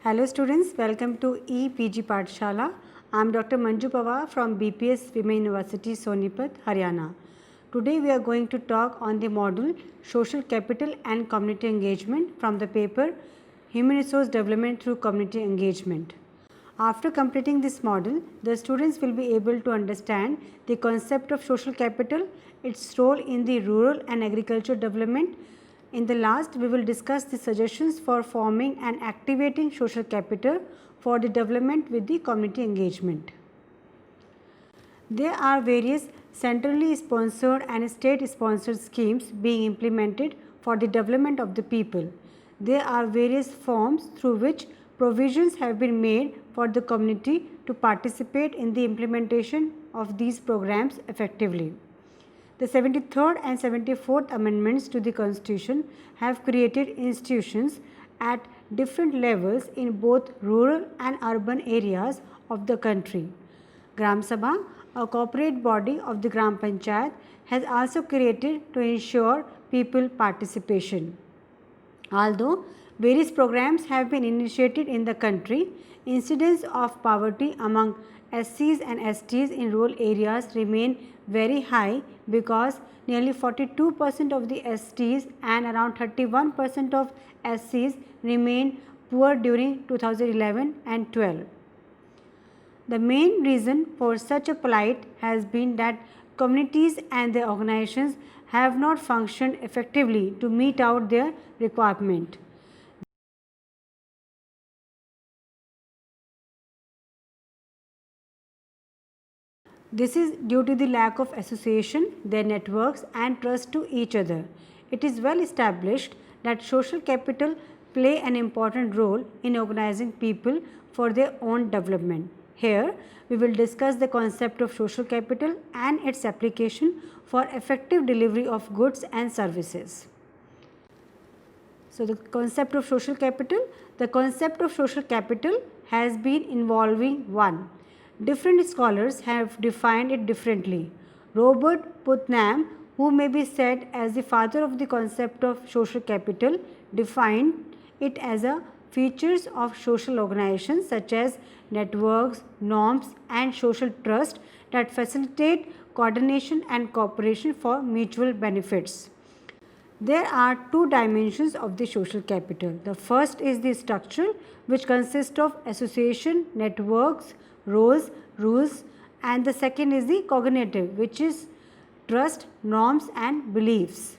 Hello students, welcome to EPG Pathshala. I am Dr. Manju Pawar from BPS Women University, Sonipat, Haryana. Today we are going to talk on the module Social Capital and Community Engagement from the paper Human Resource Development through Community Engagement. After completing this module, the students will be able to understand the concept of social capital, its role in the rural and agricultural development. In the last, we will discuss the suggestions for forming and activating social capital for the development with the community engagement. There are various centrally sponsored and state-sponsored schemes being implemented for the development of the people. There are various forms through which provisions have been made for the community to participate in the implementation of these programs effectively. The 73rd and 74th Amendments to the Constitution have created institutions at different levels in both rural and urban areas of the country. Gram Sabha, a corporate body of the Gram Panchayat, has also created to ensure people participation. Although various programs have been initiated in the country, incidence of poverty among SCs and STs in rural areas remain very high because nearly 42% of the STs and around 31% of SCs remained poor during 2011 and 12. The main reason for such a plight has been that communities and their organizations have not functioned effectively to meet out their requirement. This is due to the lack of association, their networks and trust to each other. It is well established that social capital play an important role in organizing people for their own development. Here, we will discuss the concept of social capital and its application for effective delivery of goods and services. So, the concept of social capital. The concept of social capital has been involving one. Different scholars have defined it differently. Robert Putnam, who may be said as the father of the concept of social capital, defined it as a features of social organizations such as networks, norms and social trust that facilitate coordination and cooperation for mutual benefits. There are two dimensions of the social capital. The first is the structural, which consists of association, networks, roles, rules, and the second is the cognitive, which is trust, norms and beliefs.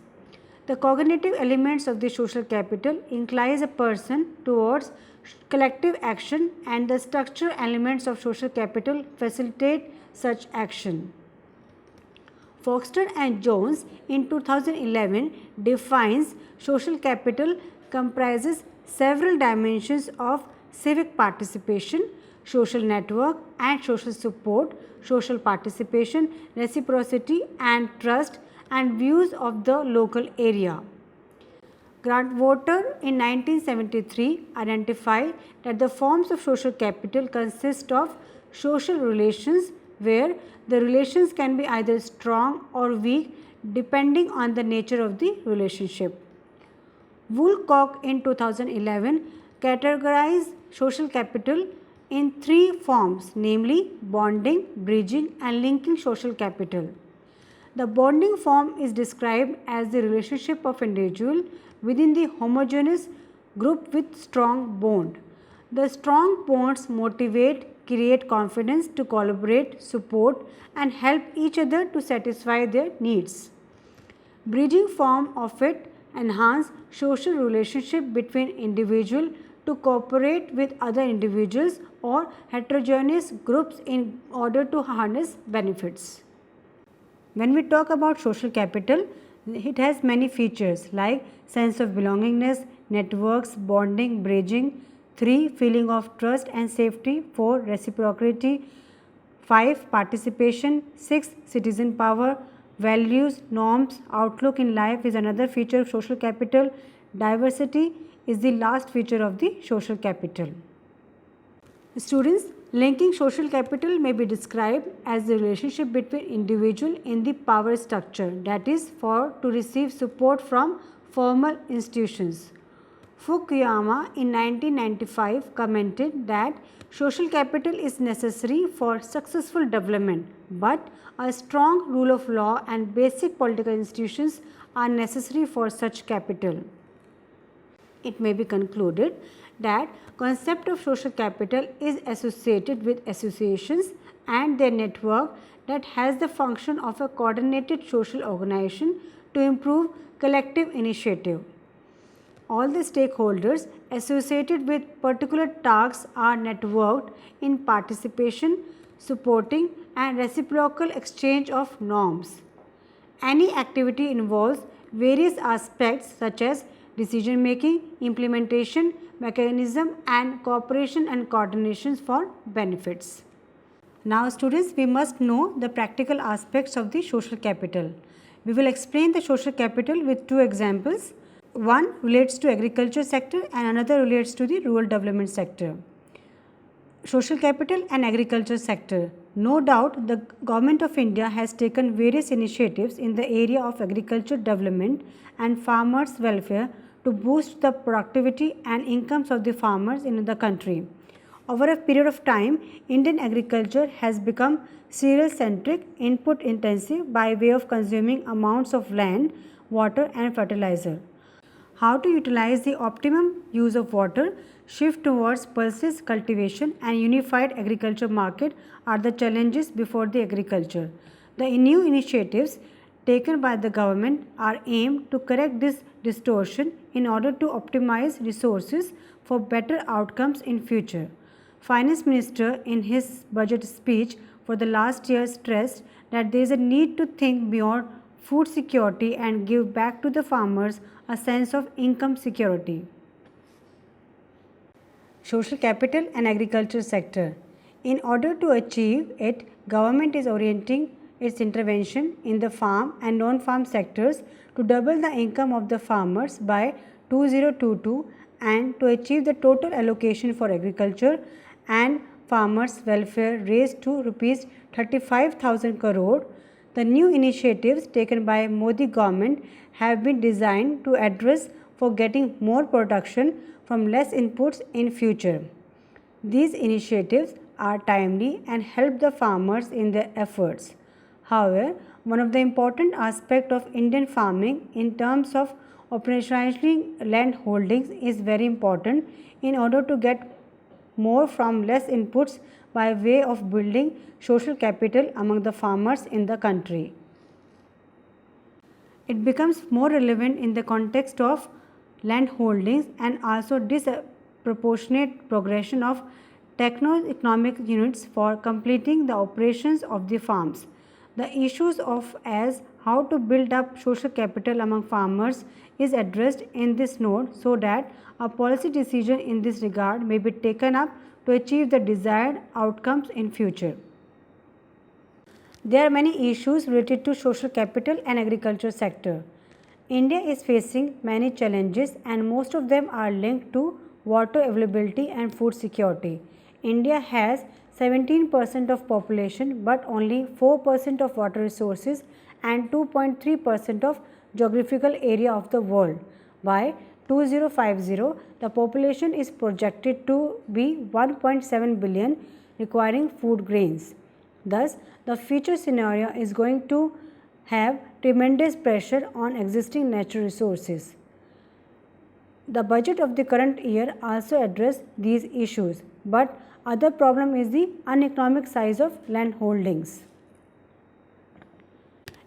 The cognitive elements of the social capital inclines a person towards collective action and the structural elements of social capital facilitate such action. Foster and Jones in 2011 defines social capital comprises several dimensions of civic participation, social network and social support, social participation, reciprocity and trust and views of the local area. Grant Voter in 1973 identified that the forms of social capital consist of social relations where the relations can be either strong or weak depending on the nature of the relationship. Woolcock in 2011 categorized social capital in three forms, namely bonding, bridging and linking social capital. The bonding form is described as the relationship of individual within the homogeneous group with strong bond. The strong bonds motivate, create confidence to collaborate, support and help each other to satisfy their needs. Bridging form of it enhance social relationship between individual to cooperate with other individuals or heterogeneous groups in order to harness benefits. When we talk about social capital, it has many features like sense of belongingness, networks, bonding, bridging, 3. Feeling of trust and safety, 4. Reciprocity, 5. Participation, 6. Citizen power, values, norms, outlook in life is another feature of social capital, diversity is the last feature of the social capital. Students, linking social capital may be described as the relationship between individual in the power structure, that is for to receive support from formal institutions. Fukuyama in 1995 commented that social capital is necessary for successful development, but a strong rule of law and basic political institutions are necessary for such capital. It may be concluded that concept of social capital is associated with associations and their network that has the function of a coordinated social organization to improve collective initiative. All the stakeholders associated with particular tasks are networked in participation, supporting and reciprocal exchange of norms. Any activity involves various aspects such as decision making, implementation, mechanism and cooperation and coordinations for benefits. Now students, we must know the practical aspects of the social capital. We will explain the social capital with two examples. One relates to agriculture sector and another relates to the rural development sector. Social capital and agriculture sector. No doubt the Government of India has taken various initiatives in the area of agriculture development and farmers' welfare to boost the productivity and incomes of the farmers in the country. Over a period of time, Indian agriculture has become cereal-centric, input-intensive by way of consuming amounts of land, water and fertilizer. How to utilize the optimum use of water, shift towards pulses cultivation and unified agriculture market are the challenges before the agriculture. The new initiatives taken by the government are aimed to correct this distortion in order to optimize resources for better outcomes in future. Finance Minister in his budget speech for the last year stressed that there is a need to think beyond food security and give back to the farmers a sense of income security. Social capital and agriculture sector. In order to achieve it, government is orienting its intervention in the farm and non-farm sectors to double the income of the farmers by 2022 and to achieve the total allocation for agriculture and farmers' welfare raised to rupees 35,000 crore. The new initiatives taken by Modi government have been designed to address for getting more production from less inputs in future. These initiatives are timely and help the farmers in their efforts. However, one of the important aspects of Indian farming in terms of operationalizing land holdings is very important in order to get more from less inputs by way of building social capital among the farmers in the country. It becomes more relevant in the context of land holdings and also disproportionate progression of techno-economic units for completing the operations of the farms. The issues of as how to build up social capital among farmers is addressed in this note so that a policy decision in this regard may be taken up to achieve the desired outcomes in future. There are many issues related to social capital and agriculture sector. India is facing many challenges and most of them are linked to water availability and food security. India has 17% of population but only 4% of water resources and 2.3% of geographical area of the world. By 2050, the population is projected to be 1.7 billion requiring food grains. Thus, the future scenario is going to have tremendous pressure on existing natural resources. The budget of the current year also address these issues, but other problem is the uneconomic size of land holdings.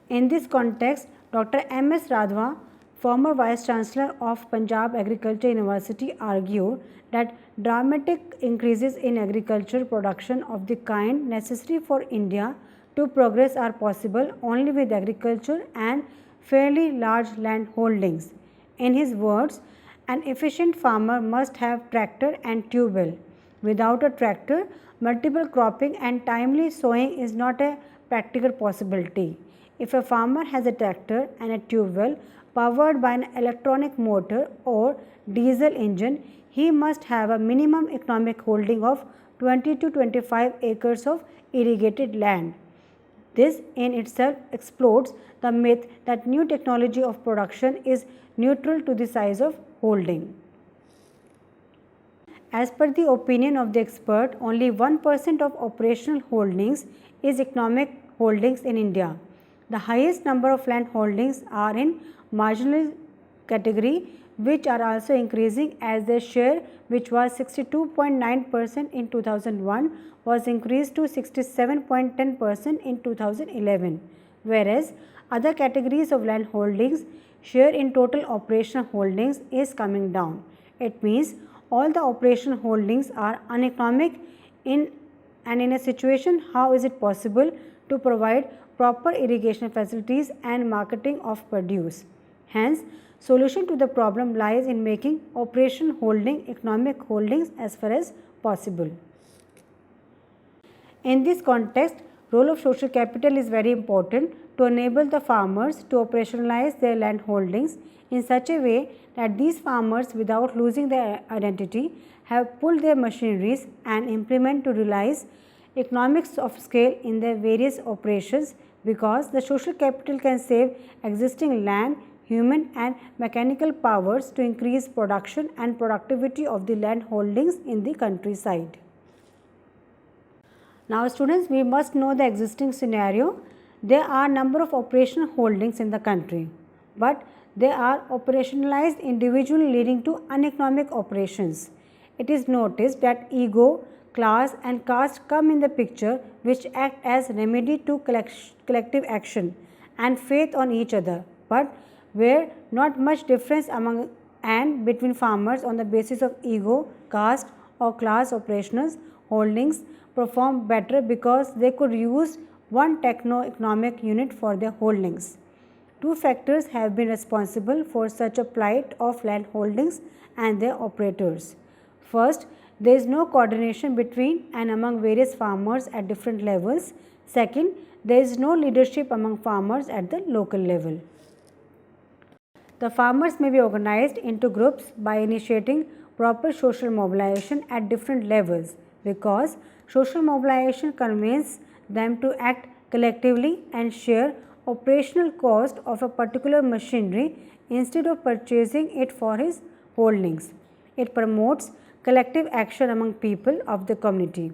In this context, Dr. M.S. Radhwa, former Vice Chancellor of Punjab Agriculture University, argued that dramatic increases in agricultural production of the kind necessary for India to progress are possible only with agriculture and fairly large land holdings. In his words, an efficient farmer must have tractor and tube well. Without a tractor, multiple cropping and timely sowing is not a practical possibility. If a farmer has a tractor and a tube well powered by an electronic motor or diesel engine, he must have a minimum economic holding of 20 to 25 acres of irrigated land. This in itself explodes the myth that new technology of production is neutral to the size of holding. As per the opinion of the expert, only 1% of operational holdings is economic holdings in India. The highest number of land holdings are in marginal category, which are also increasing as their share, which was 62.9% in 2001, was increased to 67.10% in 2011, whereas other categories of land holdings share in total operational holdings is coming down. It means all the operational holdings are uneconomic in a situation. How is it possible to provide proper irrigation facilities and marketing of produce? Hence, solution to the problem lies in making operation holding economic holdings as far as possible. In this context, role of social capital is very important to enable the farmers to operationalize their land holdings in such a way that these farmers, without losing their identity, have pulled their machineries and implement to realize economics of scale in their various operations, because the social capital can save existing land, human and mechanical powers to increase production and productivity of the land holdings in the countryside. Now students, we must know the existing scenario. There are number of operational holdings in the country, but they are operationalized individually, leading to uneconomic operations. It is noticed that ego, class and caste come in the picture, which act as remedy to collective action and faith on each other, but where not much difference among and between farmers on the basis of ego, caste or class operational holdings perform better because they could use one techno-economic unit for their holdings. Two factors have been responsible for such a plight of land holdings and their operators. First, there is no coordination between and among various farmers at different levels. Second, there is no leadership among farmers at the local level. The farmers may be organized into groups by initiating proper social mobilization at different levels, because social mobilization convenes them to act collectively and share operational cost of a particular machinery instead of purchasing it for his holdings. It promotes collective action among people of the community.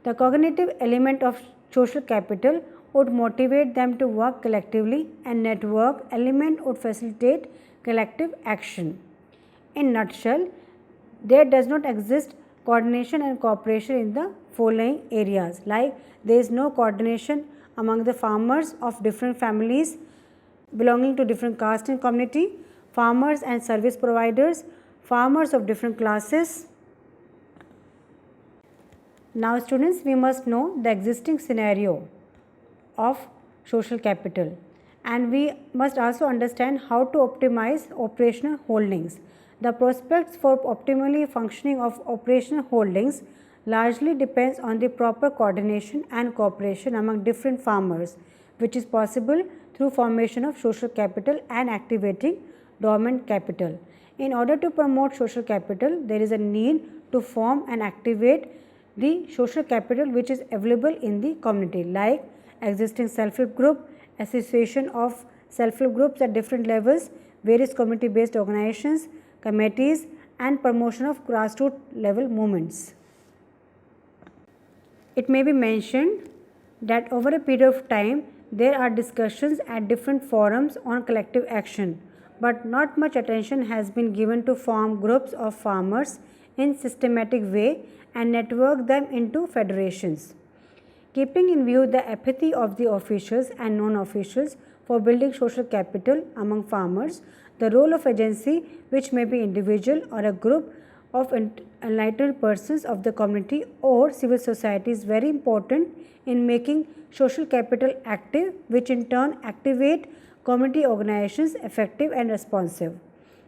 The cognitive element of social capital would motivate them to work collectively, and network element would facilitate collective action. In nutshell, there does not exist coordination and cooperation in the following areas, like there is no coordination among the farmers of different families belonging to different caste and community, farmers and service providers, farmers of different classes. Now students, we must know the existing scenario of social capital, and we must also understand how to optimize operational holdings. The prospects for optimally functioning of operational holdings largely depends on the proper coordination and cooperation among different farmers, which is possible through formation of social capital and activating dormant capital. In order to promote social capital, there is a need to form and activate the social capital which is available in the community, like existing self-help group, association of self-help groups at different levels, various community-based organizations, committees, and promotion of grassroots level movements. It may be mentioned that over a period of time, there are discussions at different forums on collective action, but not much attention has been given to form groups of farmers in systematic way and network them into federations. Keeping in view the apathy of the officials and non-officials for building social capital among farmers, the role of agency, which may be individual or a group of enlightened persons of the community or civil society, is very important in making social capital active, which in turn activate community organizations effective and responsive.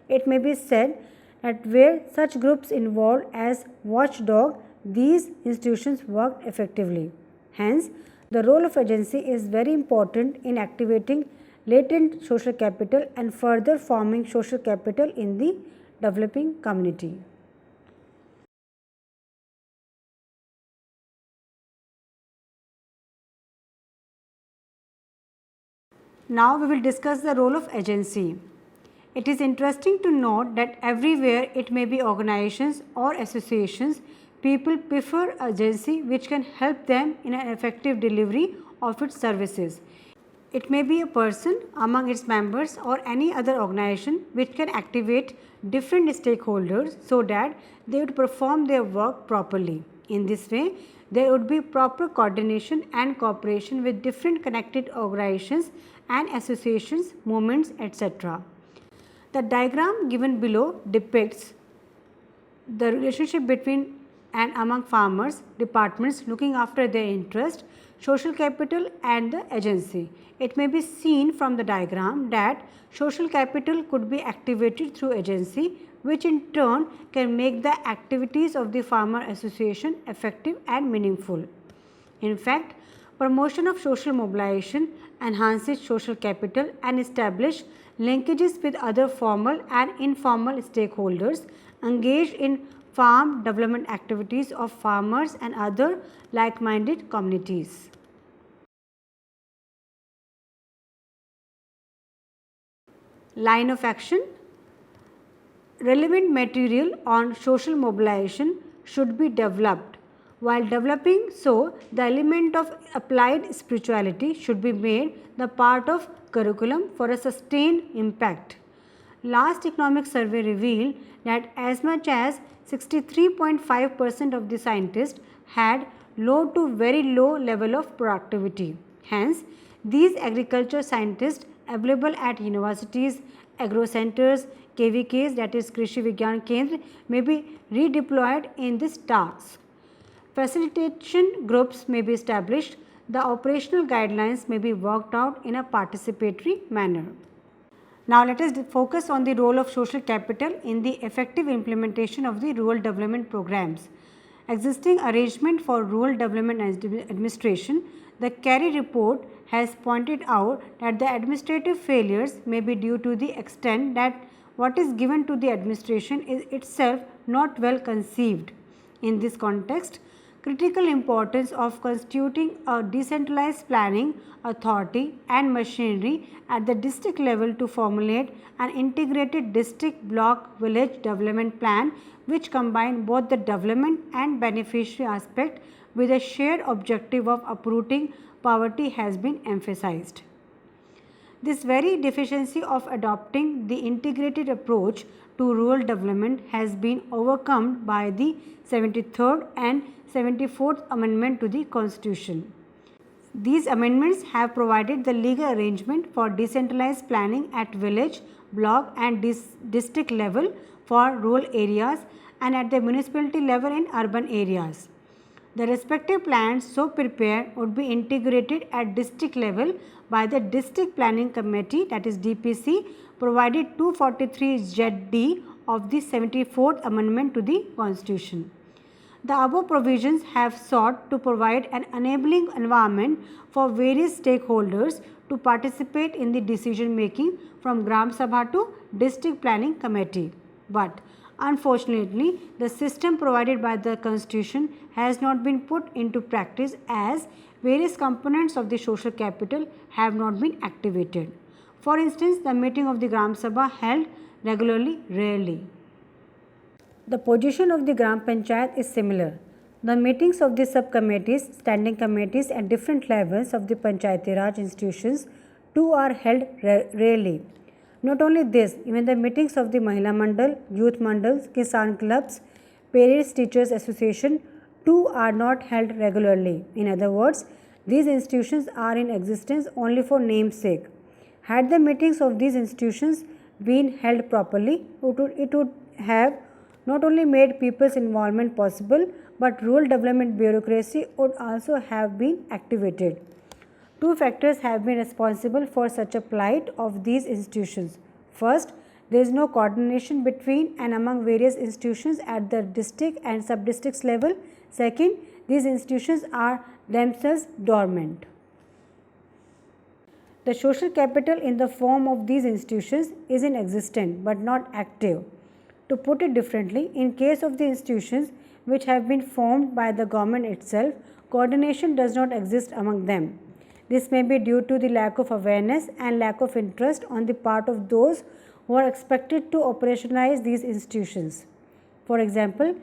It may be said that where such groups involved as watchdog, these institutions worked effectively. Hence, the role of agency is very important in activating latent social capital and further forming social capital in the developing community. Now we will discuss the role of agency. It is interesting to note that everywhere it may be organizations or associations, people prefer agency which can help them in an effective delivery of its services. It may be a person among its members or any other organization which can activate different stakeholders so that they would perform their work properly. In this way, there would be proper coordination and cooperation with different connected organizations and associations, movements, etc. The diagram given below depicts the relationship between and among farmers, departments looking after their interest, social capital and the agency. It may be seen from the diagram that social capital could be activated through agency, which in turn can make the activities of the farmer association effective and meaningful. In fact, promotion of social mobilization enhances social capital and establish linkages with other formal and informal stakeholders engaged in farm development activities of farmers and other like-minded communities. Line of action. Relevant material on social mobilization should be developed. While developing so, the element of applied spirituality should be made the part of curriculum for a sustained impact. Last economic survey revealed that as much as 63.5% of the scientists had low to very low level of productivity. Hence, these agriculture scientists available at universities, agro centers, KVKs, that is Krishi Vigyan Kendra, may be redeployed in this task. Facilitation groups may be established. The operational guidelines may be worked out in a participatory manner. Now, let us focus on the role of social capital in the effective implementation of the rural development programs. Existing arrangement for rural development administration, the Kerry report has pointed out that the administrative failures may be due to the extent that what is given to the administration is itself not well conceived. In this context, critical importance of constituting a decentralized planning authority and machinery at the district level to formulate an integrated district block village development plan which combine both the development and beneficiary aspect with a shared objective of uprooting poverty has been emphasized. This very deficiency of adopting the integrated approach to rural development has been overcome by the 73rd and 74th Amendment to the Constitution. These amendments have provided the legal arrangement for decentralized planning at village, block and district level for rural areas and at the municipality level in urban areas. The respective plans so prepared would be integrated at district level by the District Planning Committee, that is DPC, provided 243 ZD of the 74th Amendment to the Constitution. The above provisions have sought to provide an enabling environment for various stakeholders to participate in the decision making from Gram Sabha to District Planning Committee. But unfortunately, the system provided by the Constitution has not been put into practice as various components of the social capital have not been activated. For instance, the meeting of the Gram Sabha held regularly, rarely. The position of the Gram Panchayat is similar. The meetings of the subcommittees, standing committees at different levels of the Panchayati Raj institutions too are held rarely. Not only this, even the meetings of the Mahila Mandal, Youth Mandals, Kisan Clubs, Parents Teachers Association too are not held regularly. In other words, these institutions are in existence only for namesake. Had the meetings of these institutions been held properly, it would have not only made people's involvement possible, but rural development bureaucracy would also have been activated. Two factors have been responsible for such a plight of these institutions. First, there is no coordination between and among various institutions at the district and sub-districts level. Second, these institutions are themselves dormant. The social capital in the form of these institutions is in existence but not active. To put it differently, in case of the institutions which have been formed by the government itself, coordination does not exist among them. This may be due to the lack of awareness and lack of interest on the part of those who are expected to operationalize these institutions. For example,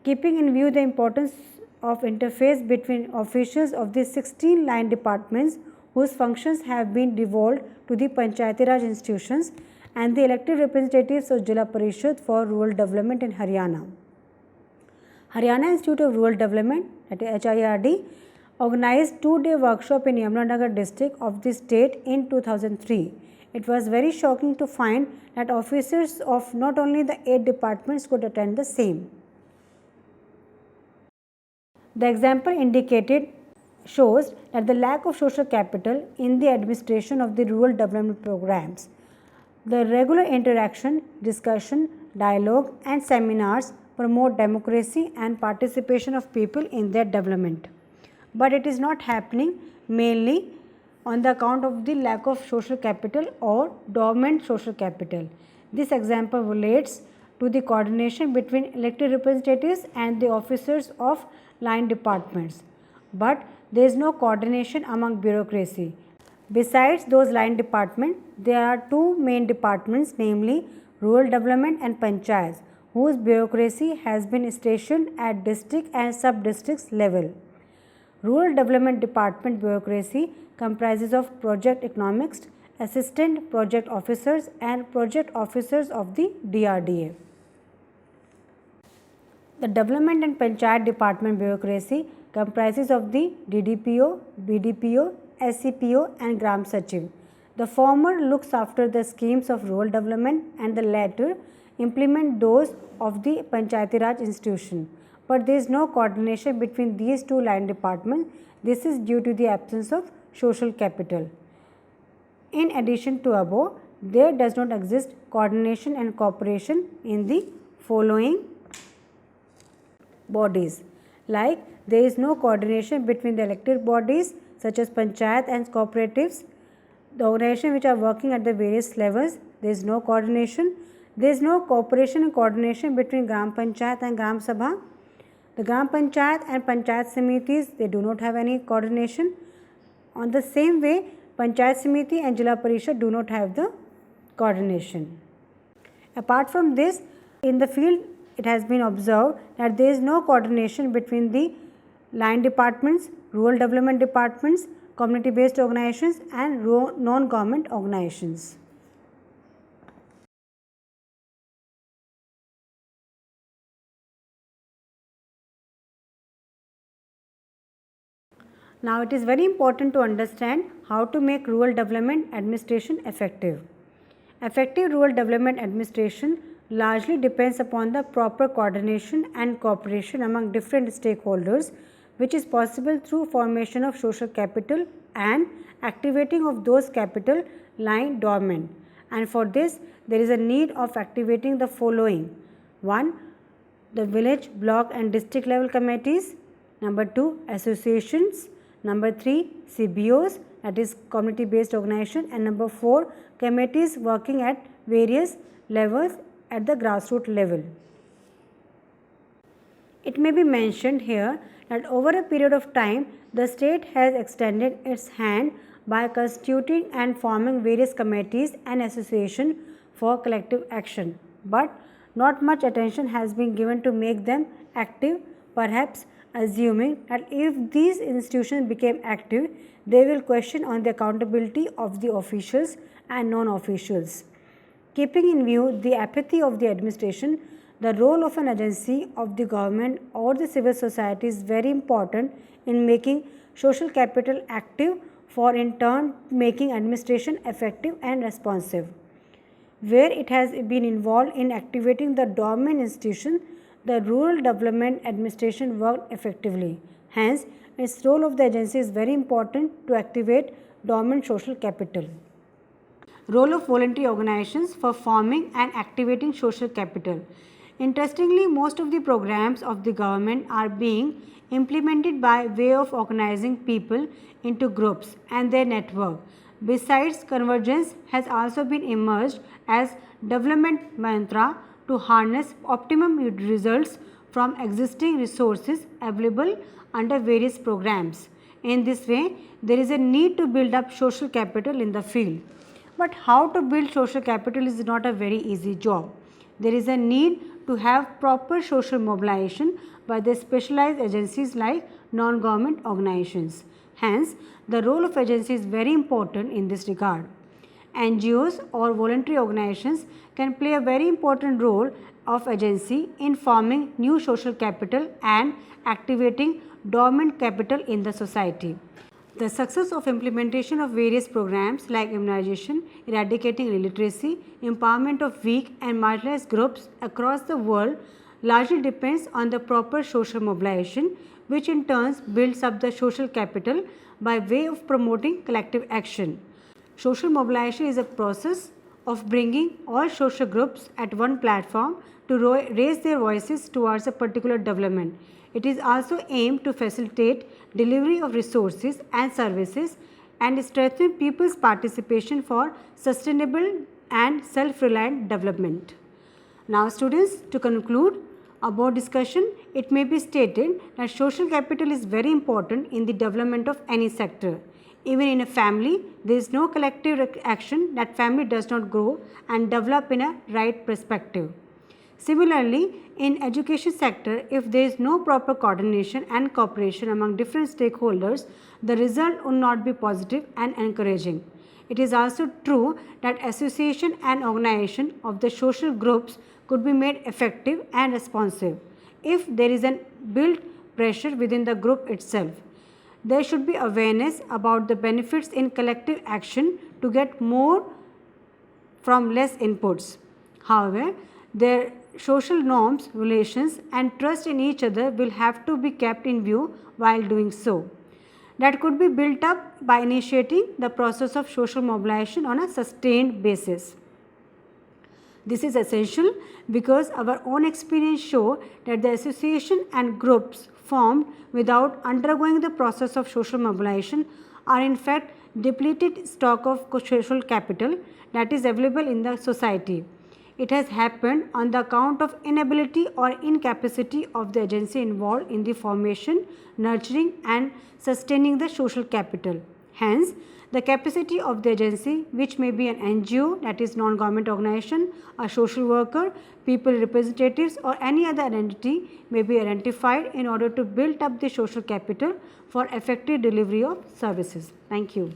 keeping in view the importance of interface between officials of the 16 line departments whose functions have been devolved to the Panchayati Raj institutions and the elected representatives of Jila Parishad for Rural Development in Haryana. Haryana Institute of Rural Development, that is HIRD, organized 2-day workshop in Yamunanagar district of the state in 2003. It was very shocking to find that officers of not only the 8 departments could attend the same. The example indicated shows that the lack of social capital in the administration of the rural development programs. The regular interaction, discussion, dialogue and seminars promote democracy and participation of people in their development. But it is not happening mainly on the account of the lack of social capital or dormant social capital. This example relates to the coordination between elected representatives and the officers of line departments. But there is no coordination among bureaucracy. Besides those line departments, there are 2 main departments, namely Rural Development and Panchayats, whose bureaucracy has been stationed at district and sub-districts level. Rural Development Department bureaucracy comprises of project economists, assistant project officers and project officers of the DRDA. The Development and Panchayat Department bureaucracy comprises of the DDPO, BDPO, SCPO and Gram Sachiv. The former looks after the schemes of rural development and the latter implement those of the Panchayati Raj institution. But there is no coordination between these 2 line departments. This is due to the absence of social capital. In addition to above, there does not exist coordination and cooperation in the following bodies. Like there is no coordination between the elected bodies such as Panchayat and cooperatives, the organizations which are working at the various levels, there is no coordination. There is no cooperation and coordination between Gram Panchayat and Gram Sabha. The Gram Panchayat and Panchayat Samitis, they do not have any coordination. On the same way, Panchayat Samiti and Jila Parishad do not have the coordination. Apart from this, in the field it has been observed that there is no coordination between the line departments, rural development departments, community based organizations and non-government organizations. Now it is very important to understand how to make rural development administration effective. Effective rural development administration largely depends upon the proper coordination and cooperation among different stakeholders, which is possible through formation of social capital and activating of those capital lying dormant. And for this, there is a need of activating the following. 1. The village, block and district level committees. Number 2. Associations. Number 3. CBOs, that is community based organization. And number 4. Committees working at various levels at the grassroots level. It may be mentioned here that over a period of time, the state has extended its hand by constituting and forming various committees and associations for collective action, but not much attention has been given to make them active, perhaps assuming that if these institutions became active, they will question on the accountability of the officials and non-officials. Keeping in view the apathy of the administration, the role of an agency of the government or the civil society is very important in making social capital active, for in turn making administration effective and responsive. Where it has been involved in activating the dormant institution, the rural development administration worked effectively. Hence, its role of the agency is very important to activate dormant social capital. Role of voluntary organizations for forming and activating social capital. Interestingly, most of the programs of the government are being implemented by way of organizing people into groups and their network. Besides, convergence has also been emerged as development mantra to harness optimum results from existing resources available under various programs. In this way, there is a need to build up social capital in the field. But how to build social capital is not a very easy job. There is a need to have proper social mobilization by the specialized agencies like non-government organizations. Hence, the role of agencies is very important in this regard. NGOs or voluntary organizations can play a very important role of agency in forming new social capital and activating dormant capital in the society. The success of implementation of various programs like immunization, eradicating illiteracy, empowerment of weak and marginalized groups across the world largely depends on the proper social mobilization, which in turn builds up the social capital by way of promoting collective action. Social mobilization is a process of bringing all social groups at one platform to raise their voices towards a particular development. It is also aimed to facilitate delivery of resources and services and strengthen people's participation for sustainable and self-reliant development. Now students, to conclude about discussion, it may be stated that social capital is very important in the development of any sector. Even in a family, there is no collective action that family does not grow and develop in a right perspective. Similarly, in education sector, if there is no proper coordination and cooperation among different stakeholders, the result will not be positive and encouraging. It is also true that association and organization of the social groups could be made effective and responsive if there is a built pressure within the group itself. There should be awareness about the benefits in collective action to get more from less inputs. However, their social norms, relations and trust in each other will have to be kept in view while doing so. That could be built up by initiating the process of social mobilization on a sustained basis. This is essential because our own experience show that the association and groups formed without undergoing the process of social mobilization are in fact depleted stock of social capital that is available in the society. It has happened on the account of inability or incapacity of the agency involved in the formation, nurturing and sustaining the social capital. Hence, the capacity of the agency, which may be an NGO, that is non-government organization, a social worker, people representatives or any other entity may be identified in order to build up the social capital for effective delivery of services. Thank you.